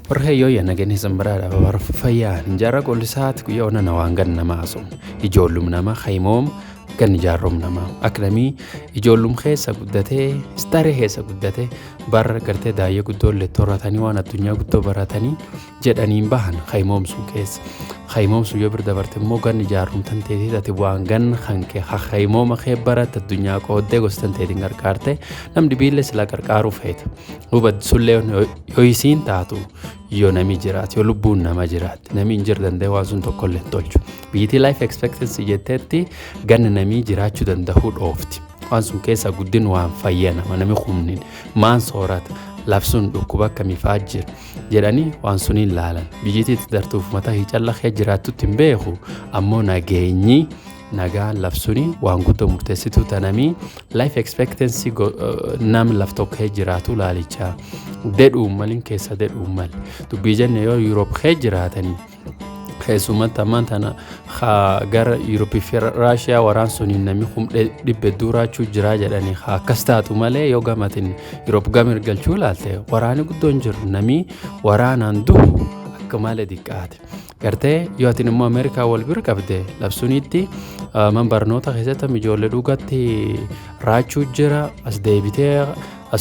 Warreen yoo nageenye sanbaraadha babarfa fayyaan jaarra qollisaati guyyaa ona waan ganna maasu ijoollum nama khaymoom gan jaarrom nama aknamii ijoollum keessa guddatee staree keessa guddatee barra gartee daayee guddoolle torratanii waan addunyaa guddoo baratanii jedhaniin bahan khaymoom sun keessa khaymoom sun yoo birda barte immoo gan jaarrom tanteetii ati waan gan hanke khaymooma kee barat addunyaa qooddee gostan teetiin gargaarte namni biille sila gargaaruu feeta hubad sullee yoo isiin taatu yoo nami jiraat yoo lubbuun nama jiraat nami hin jir danda'e waan sun tokkollee tolchu biitii life expectancy jetteetti ganna nami jiraachuu danda'uu dhoofti waan sun keessa guddin waan fayyana nami humnin maan soorata labsuun dhukkuba akkamiifaa jira jedhanii waan suniin laalan biyyiitti dartuuf mataa hiicalla kee jiraattutti hin beeku ammoo nageenyi nagaan labsuni waan guddoo murteessituu tanamii life expectancy nam laftokee jiraatu laalichaa dedhuun malin keessa dedhuun mal dubbii jenne yoo Europe kee jiraatanii keessumatti ammaan tana gara Europe fi Raashiyaa waraan suniin nami humdhe dhibbe duraachuu jiraa jedhanii akkas taatu malee yoo gamatin Europe gamir galchuu laalte waraani guddoon jiru nami waraanaan duhu akka malee diqqaate gartee yoo atin immoo Ameerikaa wal bira qabde labsuniitti man barnoota keessatti ijoollee dhugatti raachuu jira as deebitee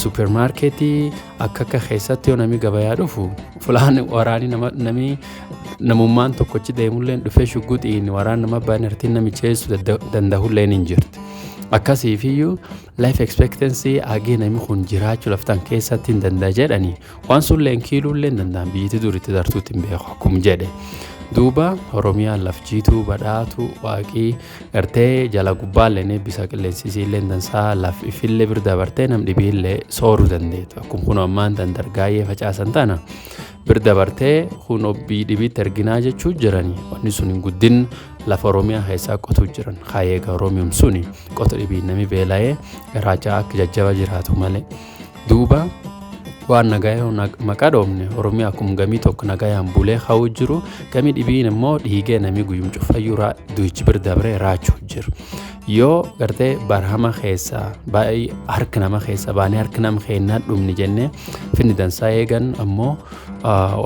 supermarketii akka keessatti yoo nami gabayaa dhufu fulaan waraani nami namummaan tokkochi deemulleen dhufee shugguxiin waraan nama baanertiin namicheessu danda'ulleen hin jirti akkasiifiyyuu life expectancy agee nami kun jiraachuu laftan keessatti hin danda'a jedhanii waan sulleen kiiluulleen danda'an biyyatti duritti dartuutti hin beeku akkum jedhe duuba Oromiyaan lafjiituu badhaatu waaqii gartee jala gubbaalleen eebbisa qilleensisiilleen dansaa laf ifillee bir dabartee nam dhibiillee sooruu dandeetu akkuma kun ammaan dandargaayee facaasan tana bir dabartee kun obbii dhibiitti erginaa jechuu jiranii wanni sun hin guddin lafa Oromiyaa keessaa qotuu jiran kaayeega Oromiyum suni qotu dhibii nami beela'ee garaachaa akka jajjaba jiraatu malee duuba waan nagayoo maqaa dhoofne Oromiyaa akkuma gamii tokko nagayaan bulee hawuu jiru gamii dhibiin immoo dhiigee namii guyyum cufayyuu du'ichi bir dabree raachuu jiru yoo gartee barhama keessaa baay'ee harka nama keessaa baanee harka nama keennaa dhumni jennee finni dansaa eegan ammoo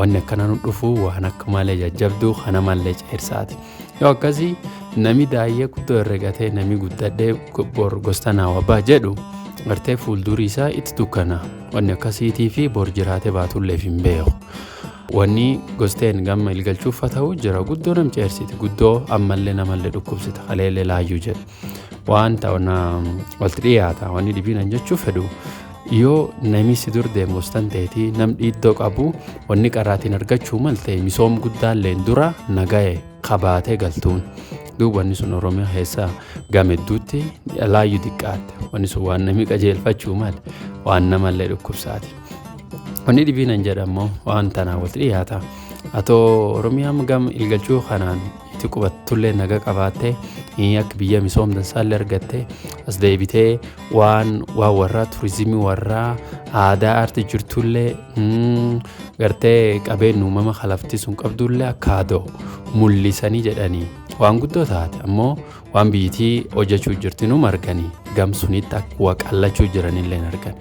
wanni akkana nu dhufu waan akka malee jajjabduu kana malee ceersaati yoo akkasii nami daayee guddoo herregatee nami guddadhee gostanaa wabbaa jedhu gartee fuuldurii isaa itti dukkana wanni akkasiitii fi bor jiraate baatulleef hin beeku wanni gosteen gamma ilgalchuuf ta'uu jira guddoo nam ceersiti guddoo ammallee namallee dhukkubsita haleellee laayyuu jedhu waan ta'una walti dhiyaata wanni dhibiinan jechuu fedhu yoo nami si dur deemu gostan ta'etii nam dhiiddoo qabu wanni qaraatiin argachuu malte misoom guddaalleen dura naga'e qabaatee galtuun duubanni sun Oromiyaa keessaa gamedduutti laayyuu diqqaatte wanni sun waan namni qajeelfachuu mal waan namallee dhukkubsaati wanni dhibiinan jedhamoo waan tanaa walti dhiyaata atoo Oromiyaa gam ilgalchuu kanaan itti qubattullee naga qabaattee akka biyya misoom dansaallee argattee as deebitee waan warraa turizimii warraa aadaa aartii jirtullee gartee qabeen uumama kalaftii sun qabdullee akka adoo mul'isanii jedhanii waan guddoo taate ammoo waan biyyittii hojjechuu jirtinuu marganii gam sunitti akka waqallachuu jiranillee argan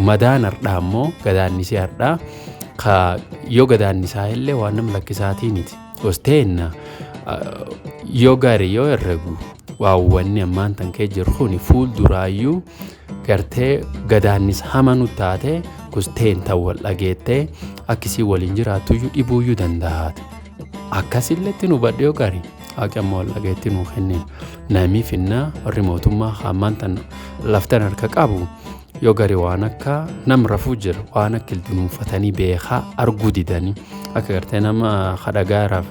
madaan hardhaa ammoo gadaannisii hardhaa yoo gadaannisaa illee waan nam lakkisaatiiniti gosteenna yoo gaarii yoo herregu waawwanni ammaan tan kee jiru kuni fuul duraayyuu gartee gadaannis hamanu taate gosteen ta'u dhageettee akkisii waliin jiraatuyyuu dhibuuyyuu danda'aate akkasilletti nu badhe yoo gaarii haaqamma walageetti nuu kenneen namii finnaa warri mootummaa ammaan tan laftan harka qabu yoo gari waan akka nam rafuu jira waan akka ildunuunfatanii beekaa arguu didanii akka gartee nama hadhagaaraaf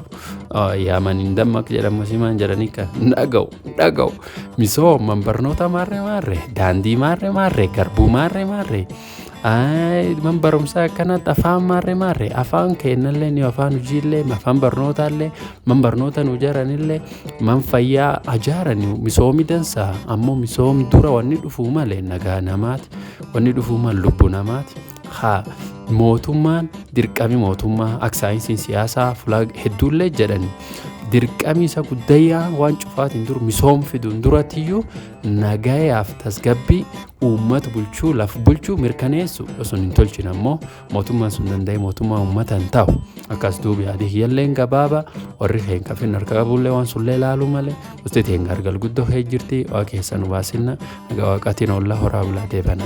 yaamaniin dammaq jedhamu simaan jedhanii kan dhaga'u misooman barnoota maarree daandii maarree garbuu maarree man barumsaa akkanatti afaan maarree afaan kennallee ni afaan hojiillee afaan barnootaallee man barnoota nu jaranillee man fayyaa ajaarani misoomi dansaa ammoo misoom dura wanni dhufuu malee nagaa namaati wanni dhufuu mal lubbuu namaati mootummaan dirqami mootummaa akka saayinsiin siyaasaa fulaa hedduullee jedhani dirqamii isa guddayyaa waan cufaatiin dur misoom fiduun durattiyyuu nagayaaf tasgabbii uummata bulchuu laf bulchuu mirkaneessu osoo hin tolchin ammoo mootummaan sun danda'e mootummaa uummata hin ta'u akkas duubi yaadii hiyyalleen gabaaba warri heen kafin harka qabullee waan sullee laaluu malee usti teen gargal guddoo hee jirti waa keessa nu baasinna nagaa waaqatiin ollaa horaa bulaa deebana.